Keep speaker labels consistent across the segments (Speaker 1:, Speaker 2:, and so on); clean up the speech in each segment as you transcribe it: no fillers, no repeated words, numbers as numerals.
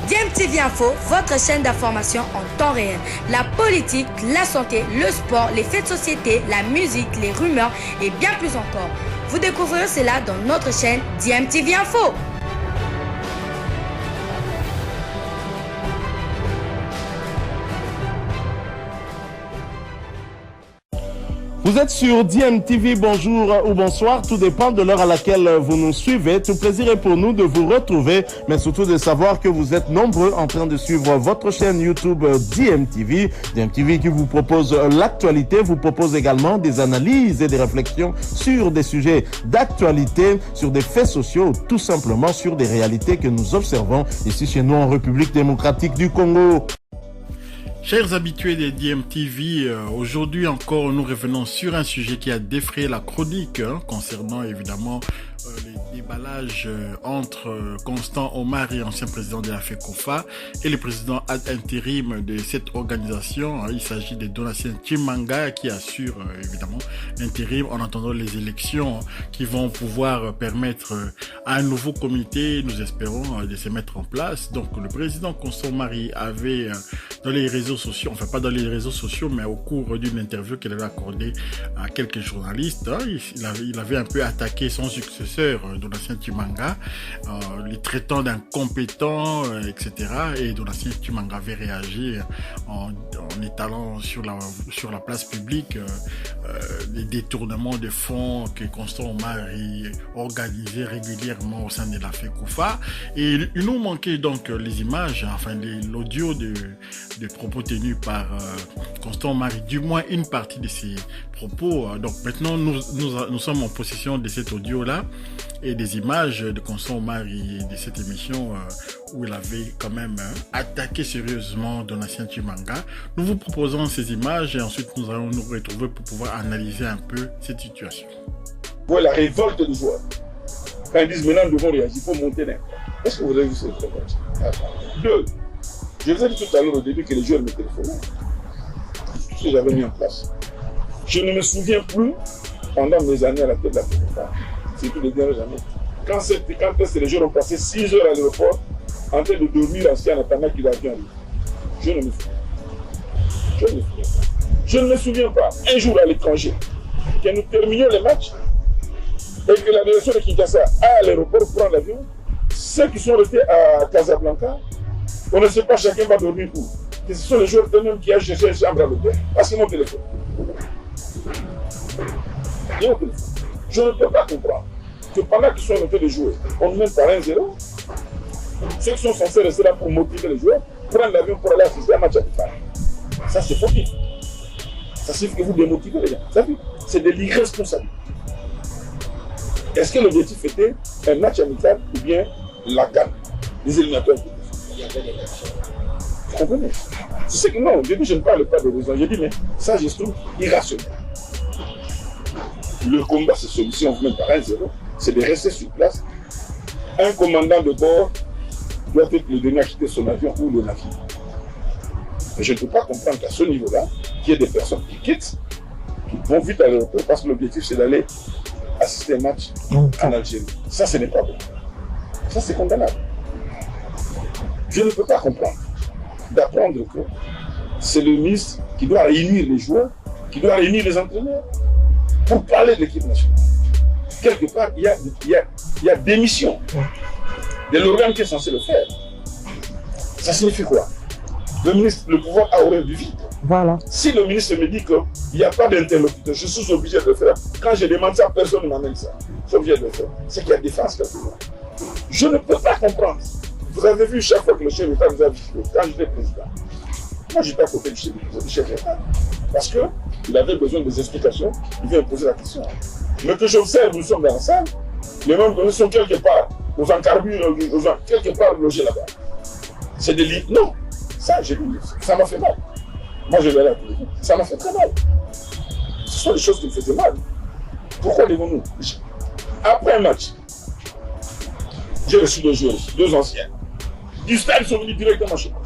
Speaker 1: DMTV Info, votre chaîne d'information en temps réel. La politique, la santé, le sport, les faits de société, la musique, les rumeurs et bien plus encore. Vous découvrirez cela dans notre chaîne DMTV Info.
Speaker 2: Vous êtes sur DMTV, bonjour ou bonsoir, tout dépend de l'heure à laquelle vous nous suivez. Tout plaisir est pour nous de vous retrouver, mais surtout de savoir que vous êtes nombreux en train de suivre votre chaîne YouTube DMTV. DMTV qui vous propose l'actualité, vous propose également des analyses et des réflexions sur des sujets d'actualité, sur des faits sociaux, tout simplement sur des réalités que nous observons ici chez nous en République démocratique du Congo.
Speaker 3: Chers habitués des DMTV, aujourd'hui encore nous revenons sur un sujet qui a défrayé la chronique concernant évidemment les déballages entre Constant Omari, ancien président de la FECOFA, et le président ad intérim de cette organisation. Il s'agit de Donatien Tshimanga qui assure évidemment l'intérim en attendant les élections qui vont pouvoir permettre à un nouveau comité, nous espérons, de se mettre en place. Donc le président Constant Omari avait dans les réseaux sociaux, enfin pas dans les réseaux sociaux, mais au cours d'une interview qu'il avait accordée à quelques journalistes, il avait un peu attaqué son successeur, Donatien Tshimanga, les traitant d'incompétents, etc. Et Donatien Tshimanga avait réagi en étalant sur la place publique les détournements de fonds que Constant Omari organisait régulièrement au sein de la FECOFA. Et il nous manquait donc les images, enfin l'audio de propos tenus par Constant Omari, du moins une partie de ses propos. Donc maintenant nous sommes en possession de cet audio-là et des images de Constant Omari de cette émission où il avait quand même attaqué sérieusement Donatien Tshimanga. Nous vous proposons ces images et ensuite nous allons nous retrouver pour pouvoir analyser un peu cette situation.
Speaker 4: Voilà la révolte des joueurs. Quand ils disent maintenant nous devons réagir, il faut monter d'un. Est-ce que vous avez vu cette révolte? Deux, je vous ai dit tout à l'heure au début que les joueurs me téléphonaient. Tout ce que j'avais mis en place. Je ne me souviens plus, pendant mes années à la tête de la FECOFA, c'est tous les dernières années, quand les joueurs ont passé 6 heures à l'aéroport en train de dormir assis en attendant qu'il avion arrive. Je ne me souviens pas. Je ne me souviens pas. Un jour à l'étranger, que nous terminions les matchs et que la délégation de Kinshasa a à l'aéroport pour prendre l'avion, ceux qui sont restés à Casablanca, on ne sait pas chacun va dormir où. Et ce sont les joueurs eux-mêmes qui ont cherché une chambre à l'hôtel. Parce que mon téléphone. Je ne peux pas comprendre que pendant qu'ils sont en train de jouer, on mène par 1-0. Ceux qui sont censés rester là pour motiver les joueurs, prendre l'avion pour aller assister à un match amical. Ça c'est faux. Ça signifie que vous démotivez les gens. C'est de l'irresponsabilité. Est-ce que l'objectif était un match amical ou bien la CAN, les éliminatoires? Vous comprenez? C'est que non, je ne parle pas de raison. Je dis mais ça je trouve irrationnel. Le combat se solutionne même par 1-0, c'est de rester sur place. Un commandant de bord doit être le dernier à quitter son avion ou le navire. Mais je ne peux pas comprendre qu'à ce niveau-là, qu'il y ait des personnes qui quittent, qui vont vite à l'aéroport parce que l'objectif c'est d'aller assister à un match en Algérie. Ça, ce n'est pas bon. Ça, c'est condamnable. Je ne peux pas comprendre d'apprendre que c'est le ministre qui doit réunir les joueurs, qui doit réunir les entraîneurs pour parler de l'équipe nationale. Quelque part, il y a démission de l'organe qui est censé le faire. Ça signifie quoi? Le pouvoir a horreur du vide. Voilà. Si le ministre me dit qu'il n'y a pas d'interlocuteur, je suis obligé de le faire. Quand je demande ça, personne ne m'amène ça. Je suis obligé de le faire. C'est qu'il y a défense quelque part. Je ne peux pas comprendre. Vous avez vu chaque fois que le chef d'État nous a visité, quand j'étais président. Moi, j'étais à côté du chef d'État. Parce qu'il avait besoin des explications, il vient me poser la question. Mais que j'observe, nous sommes dans la salle, les membres nous sont quelque part, aux encarbures, quelque part logés là-bas. C'est des lits. Non, ça, j'ai vu, ça m'a fait mal. Moi, je l'ai à la télévision, ça m'a fait très mal. Ce sont des choses qui me faisaient mal. Pourquoi devons-nous? Après un match, j'ai reçu 2 joueurs, 2 anciens. Du stade, ils sont venus directement chez moi.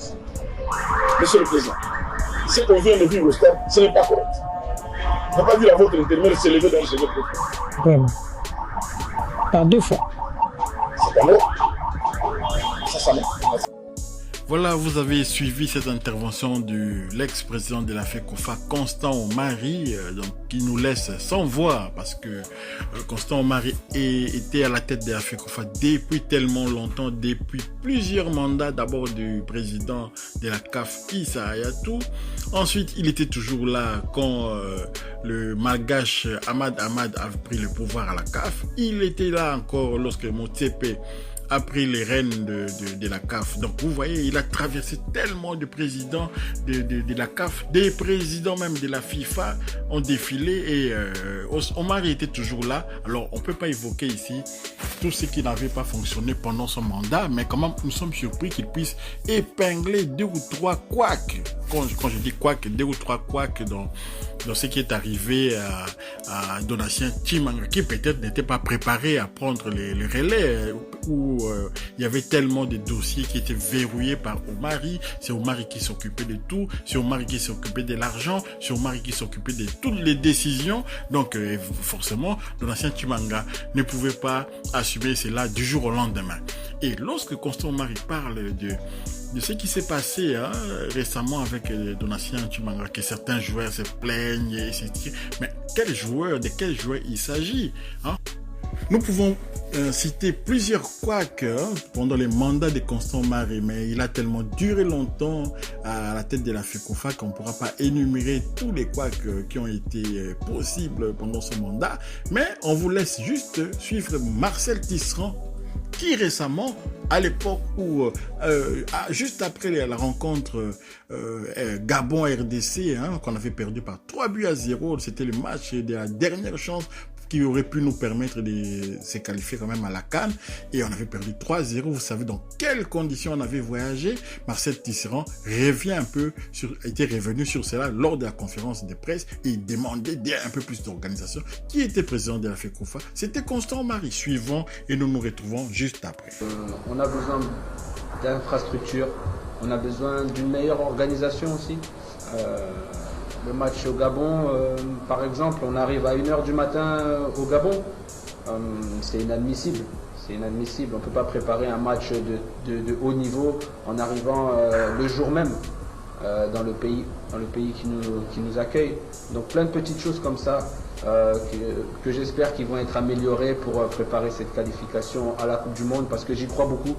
Speaker 4: Monsieur le Président, ce qu'on vient de vivre au stade, ce n'est pas correct. On n'a pas vu la vôtre intérimaire s'élever dans le second plan.
Speaker 5: Vraiment. Par 2 fois.
Speaker 4: C'est pas mort. Ça m'est.
Speaker 3: Voilà, vous avez suivi cette intervention de l'ex-président de la FECOFA, Constant Omari, qui nous laisse sans voix parce que Constant Omari était à la tête de la FECOFA depuis tellement longtemps, depuis plusieurs mandats, d'abord du président de la CAF, Issa Hayatou. Ensuite, il était toujours là quand le malgache Ahmad Ahmad a pris le pouvoir à la CAF. Il était là encore lorsque Motsepe a pris les rênes de la CAF. Donc vous voyez, il a traversé tellement de présidents de la CAF, des présidents même de la FIFA ont défilé et Omari était toujours là. Alors on peut pas évoquer ici tout ce qui n'avait pas fonctionné pendant son mandat, mais quand même nous sommes surpris qu'il puisse épingler 2 ou 3 couacs. Quand je dis couacs, 2 ou 3 couacs dans ce qui est arrivé à Donatien Tshimanga, qui peut-être n'était pas préparé à prendre les relais, où il y avait tellement de dossiers qui étaient verrouillés par Omari. C'est Omari qui s'occupait de tout, c'est Omari qui s'occupait de l'argent, c'est Omari qui s'occupait de toutes les décisions. Donc forcément, Donatien Tshimanga ne pouvait pas assumer cela du jour au lendemain. Et lorsque Constant Omari parle de ce qui s'est passé récemment avec Donatien Tshimanga, que certains joueurs se plaignent, etc. Mais de quel joueur il s'agit, hein? Nous pouvons citer plusieurs couacs pendant les mandats de Constant Omari, mais il a tellement duré longtemps à la tête de la FECOFA qu'on ne pourra pas énumérer tous les couacs qui ont été possibles pendant son mandat. Mais on vous laisse juste suivre Marcel Tisserand, qui récemment, à l'époque où, juste après la rencontre Gabon-RDC, qu'on avait perdu par 3-0, c'était le match de la dernière chance qui aurait pu nous permettre de se qualifier quand même à la CAN, et on avait perdu 3-0. Vous savez dans quelles conditions on avait voyagé. Marcel Tisserand était revenu sur cela lors de la conférence de presse et il demandait un peu plus d'organisation. Qui était président de la FECOFA? C'était Constant Omari. Suivant et nous nous retrouvons juste après.
Speaker 5: On a besoin d'infrastructures, on a besoin d'une meilleure organisation aussi. Le match au Gabon, par exemple, on arrive à 1h du matin au Gabon. C'est inadmissible. C'est inadmissible. On ne peut pas préparer un match de haut niveau en arrivant le jour même dans le pays qui nous accueille. Donc plein de petites choses comme ça que j'espère qu'ils vont être améliorées pour préparer cette qualification à la Coupe du Monde, parce que j'y crois beaucoup.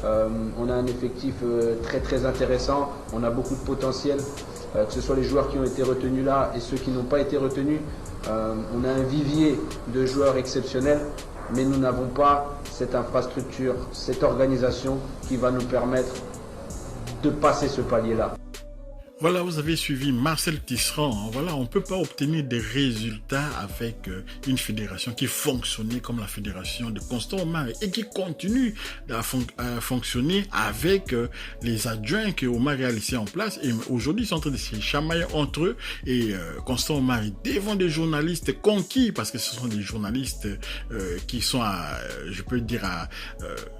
Speaker 5: On a un effectif très très intéressant, on a beaucoup de potentiel. Que ce soit les joueurs qui ont été retenus là et ceux qui n'ont pas été retenus. On a un vivier de joueurs exceptionnels, mais nous n'avons pas cette infrastructure, cette organisation qui va nous permettre de passer ce palier-là.
Speaker 3: Voilà, vous avez suivi Marcel Tisserand. Voilà, on ne peut pas obtenir des résultats avec une fédération qui fonctionnait comme la fédération de Constant Omari et qui continue à fonctionner avec les adjoints que Omari a laissés en place. Et aujourd'hui, ils sont en train de se chamailler entre eux. Et Constant Omari, devant des journalistes conquis, parce que ce sont des journalistes qui sont, je peux dire,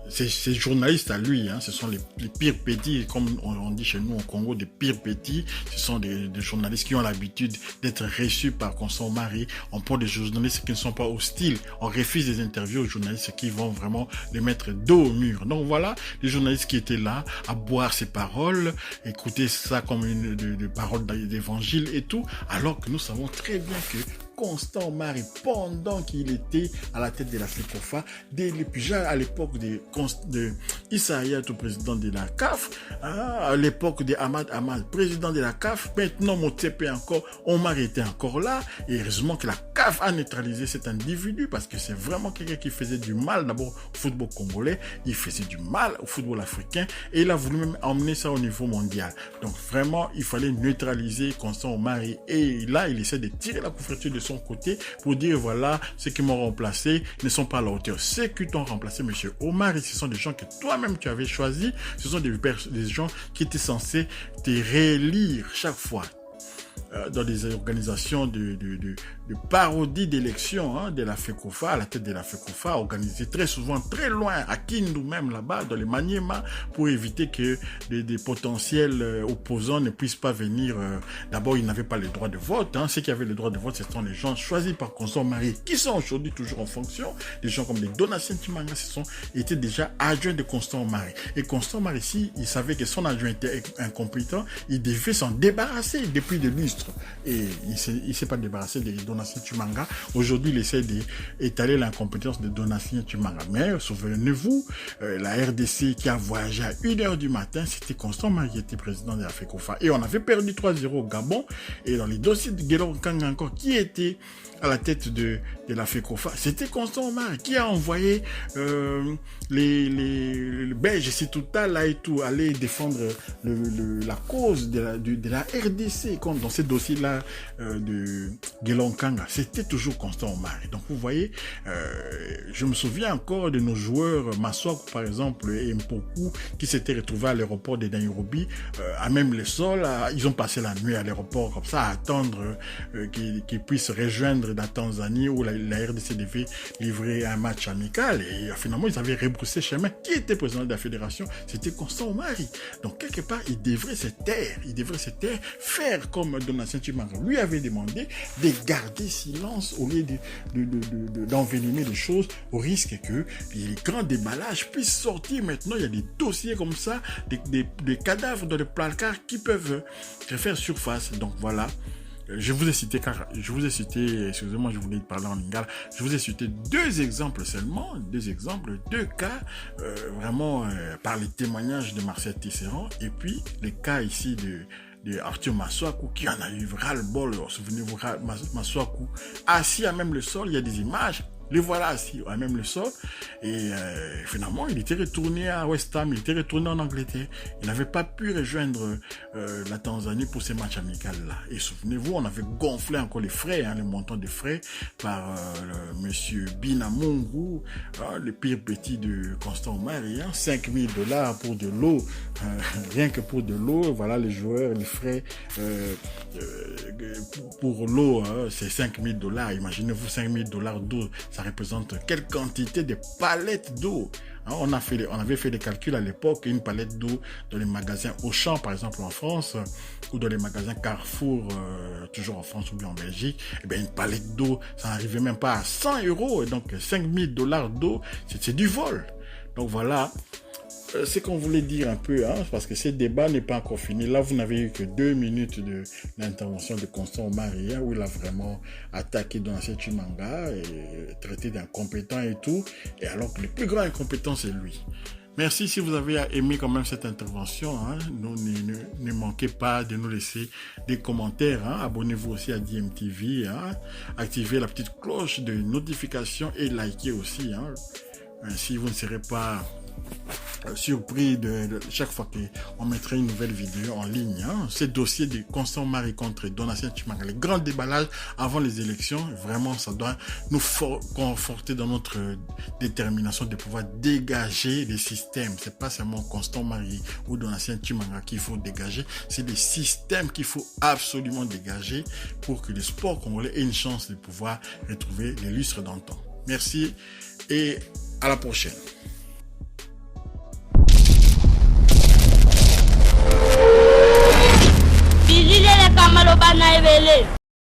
Speaker 3: ces journalistes à lui, ce sont les pires petits, comme on dit chez nous au Congo, des pires petits. Ce sont des journalistes qui ont l'habitude d'être reçus par Constant Omari. On prend des journalistes qui ne sont pas hostiles. On refuse des interviews aux journalistes qui vont vraiment les mettre dos au mur. Donc voilà, les journalistes qui étaient là à boire ces paroles, écouter ça comme une de paroles d'évangile et tout, alors que nous savons très bien que Constant Omari, pendant qu'il était à la tête de la FECOFA, déjà à l'époque de Issa Hayatou, président de la CAF, à l'époque de Ahmad Ahmad, président de la CAF, maintenant Motsepe encore, Omari était encore là, et heureusement que la CAF a neutralisé cet individu, parce que c'est vraiment quelqu'un qui faisait du mal d'abord au football congolais, il faisait du mal au football africain, et il a voulu même emmener ça au niveau mondial. Donc vraiment, il fallait neutraliser Constant Omari, et là, il essaie de tirer la couverture de son côté pour dire voilà, ceux qui m'ont remplacé ne sont pas à la hauteur. Ceux qui t'ont remplacé, monsieur Omari, ce sont des gens que toi-même tu avais choisis, ce sont des gens qui étaient censés te réélire chaque fois. dans des organisations de parodie d'élections, hein, de la FECOFA, à la tête de la FECOFA, organisée très souvent très loin, à Kindu même là-bas, dans les Maniema, pour éviter que des potentiels opposants ne puissent pas venir. D'abord, ils n'avaient pas le droit de vote. Hein. Ceux qui avaient le droit de vote, ce sont les gens choisis par Constant Marie, qui sont aujourd'hui toujours en fonction. Des gens comme les Donatien Chimanga étaient déjà adjoints de Constant Marie. Et Constant Marie, si il savait que son adjoint était incompétent, il devait s'en débarrasser depuis des lustres. Et il ne s'est pas débarrassé de Donatien Chimanga. Aujourd'hui, il essaie d'étaler l'incompétence de Donatien Chimanga. Mais souvenez-vous, la RDC qui a voyagé à 1h du matin, c'était Constant Marie qui était président de la FECOFA. Et on avait perdu 3-0 au Gabon. Et dans les dossiers de Guélon Kanga encore, qui était à la tête de la FECOFA, c'était Constant Marie qui a envoyé les Belges, c'est tout là et tout, aller défendre la cause de la RDC dans ces dossiers-là de Guélon Kanga. C'était toujours Constant Marie. Donc vous voyez, je me souviens encore de nos joueurs, Maswaku par exemple, et Mpoku, qui s'étaient retrouvés à l'aéroport de Nairobi, à même le sol, ils ont passé la nuit à l'aéroport comme ça, à attendre qu'ils puissent rejoindre la Tanzanie où la RDC devait livrer un match amical, et finalement ils avaient rebroussé chemin. Qui était président de la fédération? C'était Constant Marie. Donc quelque part, il devrait se taire, faire comme Donatien Chimanga lui avait demandé, de garder silence au lieu d'envenimer les choses, au risque que les grands déballages puissent sortir. Maintenant, il y a des dossiers comme ça, des cadavres dans les placards qui peuvent faire surface. Donc voilà. Je vous ai cité, excusez-moi, je voulais parler en lingala, je vous ai cité deux exemples seulement, deux cas, vraiment par les témoignages de Marcel Tisserand, et puis les cas ici de Arthur Maswaku, qui en a eu ras-le-bol. Souvenez-vous, Maswaku, assis à même le sol, il y a des images. Les voilà assis à même le sol. Et finalement, il était retourné à West Ham, il était retourné en Angleterre. Il n'avait pas pu rejoindre la Tanzanie pour ces matchs amicaux-là. Et souvenez-vous, on avait gonflé encore les frais, les montants de frais par monsieur Binamungu, le pire petit de Constant Marie, $5,000 pour de l'eau, rien que pour de l'eau. Voilà les joueurs, les frais pour l'eau, c'est $5,000. Imaginez-vous $5,000 d'eau. Ça représente quelle quantité de palettes d'eau. On avait fait des calculs à l'époque. Une palette d'eau dans les magasins Auchan, par exemple en France, ou dans les magasins Carrefour, toujours en France ou bien en Belgique, eh bien, une palette d'eau, ça n'arrivait même pas à 100 €. Et donc, $5,000 d'eau, c'est du vol. Donc voilà. C'est qu'on voulait dire un peu, parce que ce débat n'est pas encore fini. Là, vous n'avez eu que 2 minutes de l'intervention de Constant Marie, où il a vraiment attaqué Donatien Chimanga et traité d'incompétent et tout. Et alors que le plus grand incompétent, c'est lui. Merci si vous avez aimé quand même cette intervention. Ne manquez pas de nous laisser des commentaires. Abonnez-vous aussi à DMTV. Activez la petite cloche de notification et likez aussi. Ainsi, vous ne serez pas surpris de chaque fois qu'on mettrait une nouvelle vidéo en ligne. Ces dossiers de Constant Marie contre Donatien Chimanga, les grands déballages avant les élections, vraiment ça doit nous conforter dans notre détermination de pouvoir dégager les systèmes. C'est pas seulement Constant Marie ou Donatien Chimanga qu'il faut dégager, c'est des systèmes qu'il faut absolument dégager pour que le sport congolais ait une chance de pouvoir retrouver les lustres d'antan. Merci et à la prochaine.
Speaker 6: Bilile le kamalo bana ebele.